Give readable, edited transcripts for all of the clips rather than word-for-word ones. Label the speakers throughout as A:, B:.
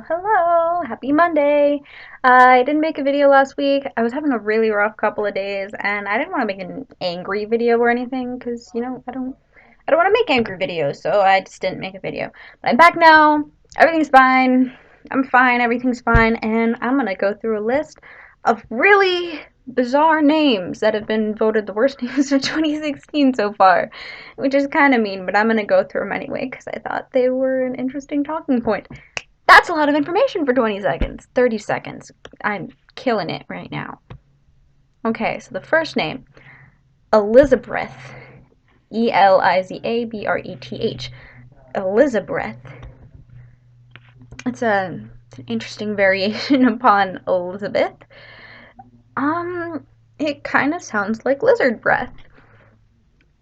A: Hello! Happy Monday! I didn't make a video last week. I was having a really rough couple of days, and I didn't want to make an angry video or anything, because, I don't want to make angry videos, so I just didn't make a video. But I'm back now. Everything's fine. I'm fine. Everything's fine, and I'm gonna go through a list of really bizarre names that have been voted the worst names of 2016 so far, which is kind of mean, but I'm gonna go through them anyway, because I thought they were an interesting talking point. That's a lot of information for 20 seconds. 30 seconds. I'm killing it right now. Okay, so the first name, Elizabeth. Elizabreth. Elizabeth. It's an interesting variation upon Elizabeth. It kind of sounds like lizard breath.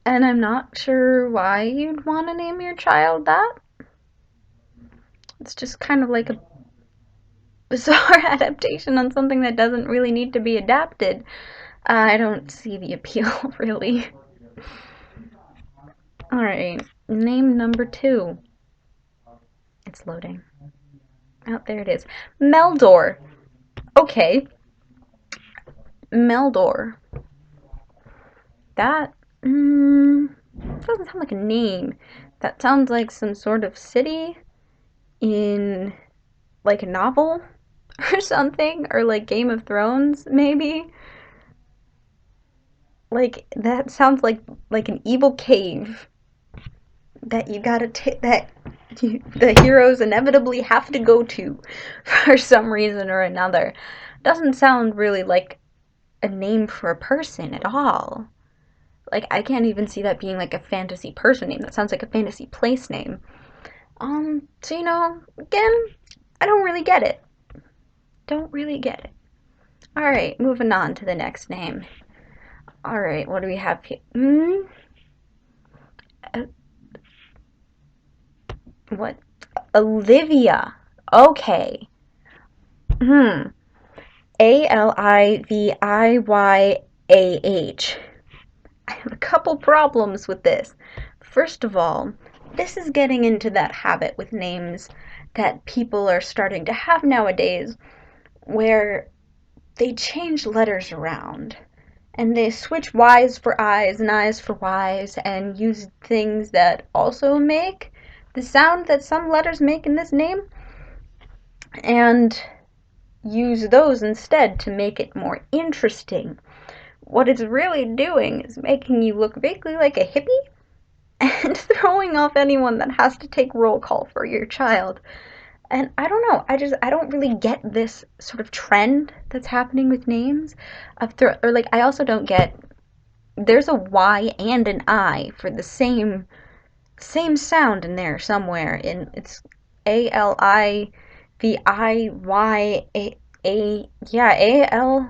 A: And I'm not sure why you'd want to name your child that. It's just kind of like a bizarre adaptation on something that doesn't really need to be adapted. I don't see the appeal, really. Alright, name number 2. It's loading. Oh, there it is. Meldor. Okay. Meldor. That doesn't sound like a name. That sounds like some sort of city in like a novel or something, or like Game of Thrones, maybe. Like that sounds like an evil cave that you gotta the heroes inevitably have to go to for some reason or another. Doesn't sound really like a name for a person at all. Like, I can't even see that being like a fantasy person name. That sounds like a fantasy place name. So again, I don't really get it. Don't really get it. Alright, moving on to the next name. Alright, what do we have here? What? Olivia. Okay. Aliviyah. I have a couple problems with this. First of all, this is getting into that habit with names that people are starting to have nowadays where they change letters around and they switch Y's for I's and I's for Y's and use things that also make the sound that some letters make in this name and use those instead to make it more interesting. What it's really doing is making you look vaguely like a hippie and throwing off anyone that has to take roll call for your child. And I don't know, I don't really get this sort of trend that's happening with names or like, I also don't get, there's a Y and an I for the same sound in there somewhere, and it's Aliviyah. Yeah,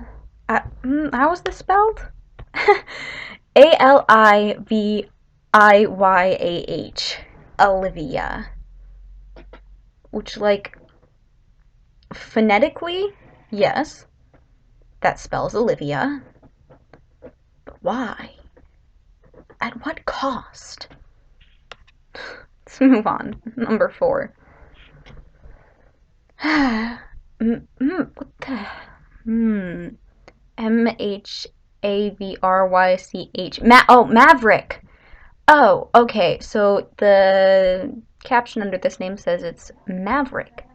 A: how was this spelled? Aliviyah. Olivia. Which, like, phonetically, yes, that spells Olivia. But why? At what cost? Let's move on. Number 4. What the? Mavrych. Maverick. Oh, okay. So the caption under this name says it's Maverick,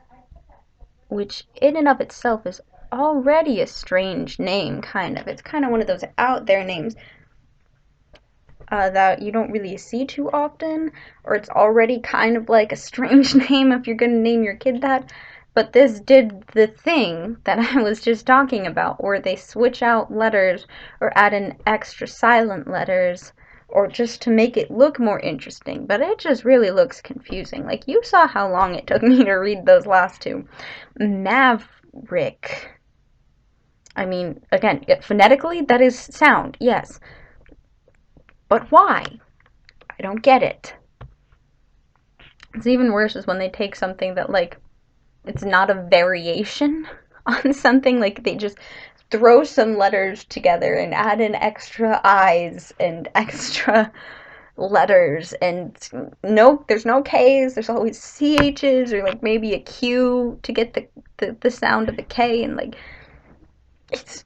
A: which in and of itself is already a strange name, kind of. It's kind of one of those out there names that you don't really see too often, or it's already kind of like a strange name if you're going to name your kid that. But this did the thing that I was just talking about, where they switch out letters or add in extra silent letters, or just to make it look more interesting. But it just really looks confusing. Like, you saw how long it took me to read those last two. Maverick. I mean, again, phonetically, that is sound, yes. But why? I don't get it. It's even worse is when they take something that, like, it's not a variation on something, like they just throw some letters together and add in extra I's and extra letters, and no, there's no K's, there's always CH's, or like maybe a Q to get the sound of a K, and like it's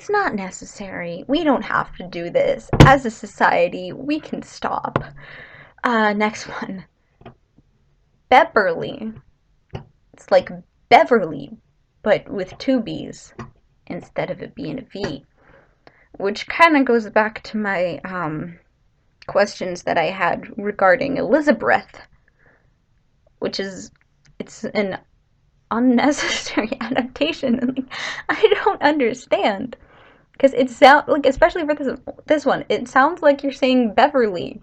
A: not necessary. We don't have to do this. As a society, we can stop. Next one. Beverly. It's like Beverly, but with two B's instead of it being a V. Which kind of goes back to my questions that I had regarding Elizabeth, which is, it's an unnecessary adaptation, and like, I don't understand, because it sounds like, especially for this one, it sounds like you're saying Beverly,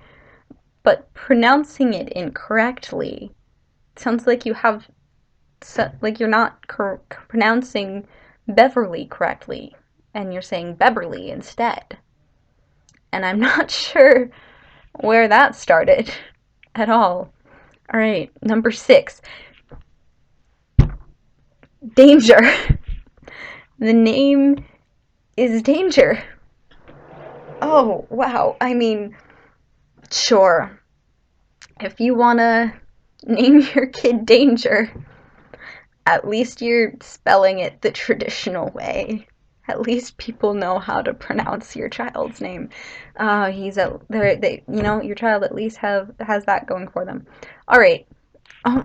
A: but pronouncing it incorrectly. It sounds like you have, like you're not pronouncing Beverly correctly, and you're saying Beverly instead. And I'm not sure where that started at all. All right, number 6. Danger. The name is Danger. Oh, wow. I mean, sure. If you want to name your kid Danger, at least you're spelling it the traditional way. At least people know how to pronounce your child's name. Your child at least has that going for them. All right. Oh,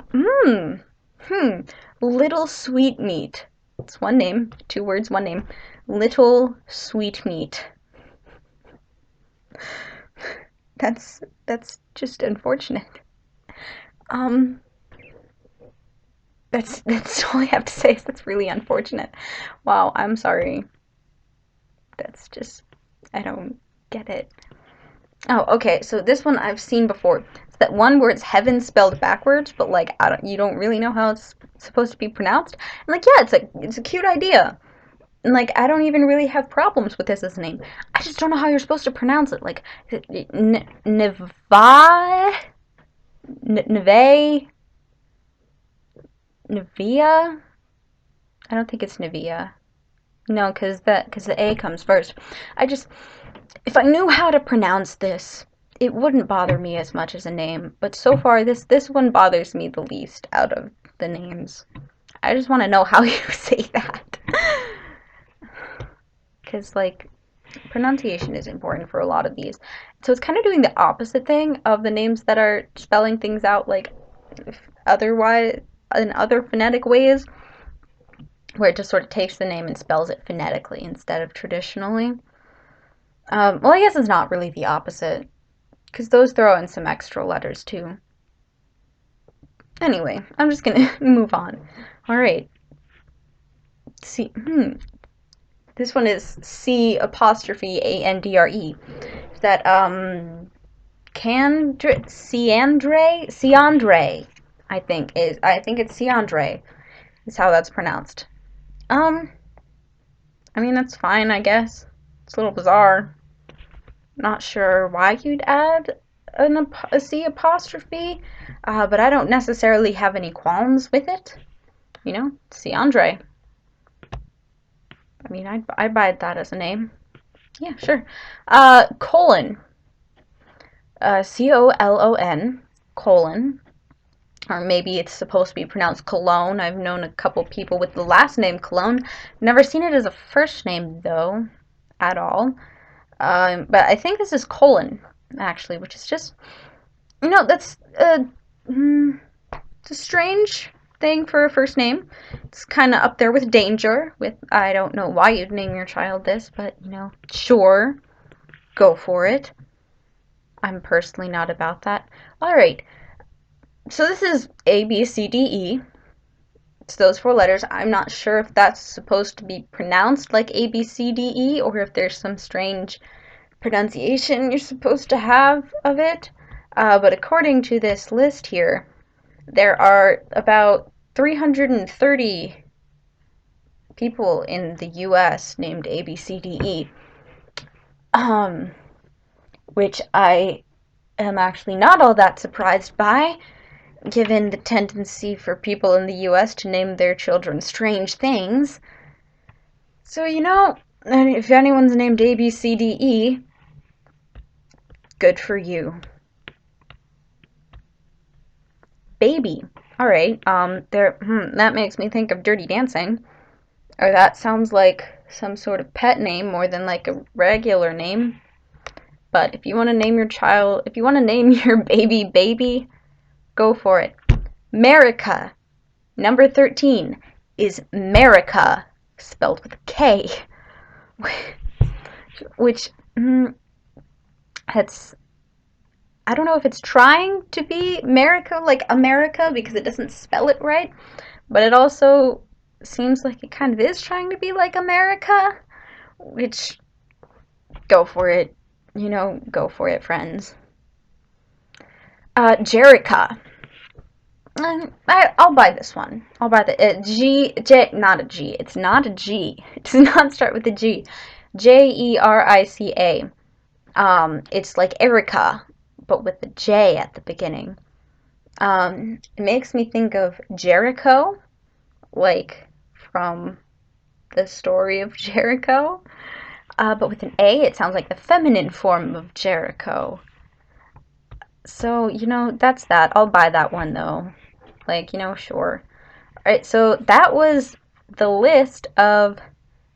A: Little Sweetmeat. It's one name, 2 words, one name. Little Sweetmeat. That's just unfortunate. That's all I have to say. Is that's really unfortunate. Wow, I'm sorry. That's just, I don't get it. Oh, okay. So this one I've seen before. It's that one where it's heaven spelled backwards, but like you don't really know how it's supposed to be pronounced. And like, yeah, it's a cute idea. And like, I don't even really have problems with this as a name. I just don't know how you're supposed to pronounce it. Like, Neve, Nevia. I don't think it's Nevia. No, because the A comes first. If I knew how to pronounce this, it wouldn't bother me as much as a name. But so far, this one bothers me the least out of the names. I just want to know how you say that. Because, like, pronunciation is important for a lot of these. So it's kind of doing the opposite thing of the names that are spelling things out, like, otherwise, in other phonetic ways, where it just sort of takes the name and spells it phonetically instead of traditionally. Well, I guess it's not really the opposite, because those throw in some extra letters too. Anyway, I'm just gonna move on. All right. See, this one is C''Andre. That Ciandre, I think it's Ciandre is how that's pronounced. I mean, that's fine, I guess. It's a little bizarre. Not sure why you'd add a C apostrophe, but I don't necessarily have any qualms with it. You know, Ciandre. I mean, I'd buy that as a name. Yeah, sure. Colon. Colon, colon. Or maybe it's supposed to be pronounced Cologne. I've known a couple people with the last name Cologne. Never seen it as a first name, though, at all. But I think this is colon, actually, which is just, that's it's a strange thing for a first name. It's kind of up there with danger. I don't know why you'd name your child this, but, sure, go for it. I'm personally not about that. All right. So this is ABCDE. It's those 4 letters. I'm not sure if that's supposed to be pronounced like ABCDE or if there's some strange pronunciation you're supposed to have of it. But according to this list here, there are about 330 people in the US named ABCDE. Which I am actually not all that surprised by, given the tendency for people in the US to name their children strange things. So, if anyone's named ABCDE, good for you. Baby. All right. That makes me think of Dirty Dancing. Or that sounds like some sort of pet name more than like a regular name. But if you want to name your child, if you want to name your baby, go for it. Merica. Number 13 is Merica, spelled with a K. Which, it's, I don't know if it's trying to be America, like America, because it doesn't spell it right. But it also seems like it kind of is trying to be like America, which, go for it. Go for it, friends. Jerica. I'll buy this one. I'll buy the not a G. It's not a G. It does not start with a G. Jerica. It's like Erica, but with the J at the beginning. It makes me think of Jericho, like from the story of Jericho. But with an A, it sounds like the feminine form of Jericho. So, that's that. I'll buy that one though. Like, sure. Alright, so that was the list of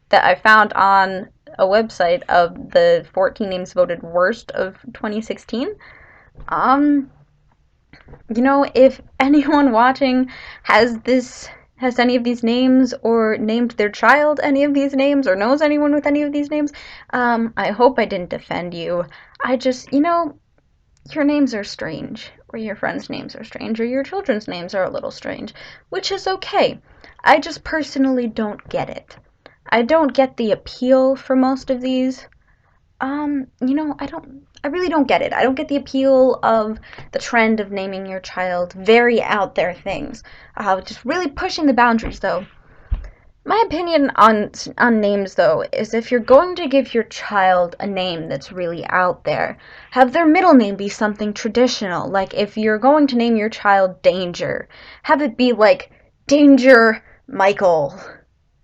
A: that I found on a website of the 14 names voted worst of 2016. Um, if anyone watching has any of these names or named their child any of these names or knows anyone with any of these names, I hope I didn't offend you. I just, your names are strange, or your friends' names are strange, or your children's names are a little strange, which is okay. I just personally don't get it. I don't get the appeal for most of these. I really don't get it. I don't get the appeal of the trend of naming your child very out there things. Just really pushing the boundaries, though. My opinion on names, though, is if you're going to give your child a name that's really out there, have their middle name be something traditional. Like if you're going to name your child Danger, have it be like Danger Michael.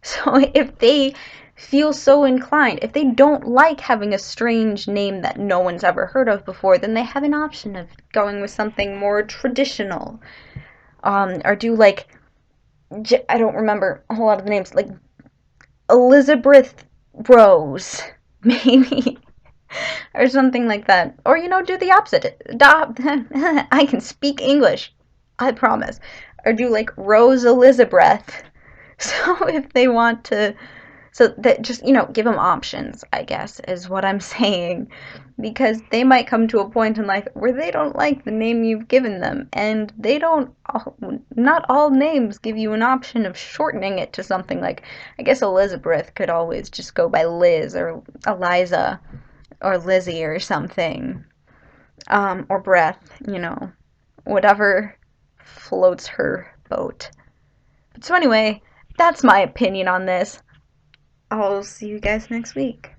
A: So if they feel so inclined, if they don't like having a strange name that no one's ever heard of before, then they have an option of going with something more traditional. Or do like, I don't remember a whole lot of the names, like Elizabeth Rose, maybe, or something like that. Or, do the opposite. I can speak English, I promise. Or do like Rose Elizabeth. So if they want to, so that just, give them options, I guess, is what I'm saying. Because they might come to a point in life where they don't like the name you've given them. And not all names give you an option of shortening it to something like, I guess Elizabeth could always just go by Liz or Eliza or Lizzie or something. Or Breath, whatever floats her boat. But so anyway, that's my opinion on this. I'll see you guys next week.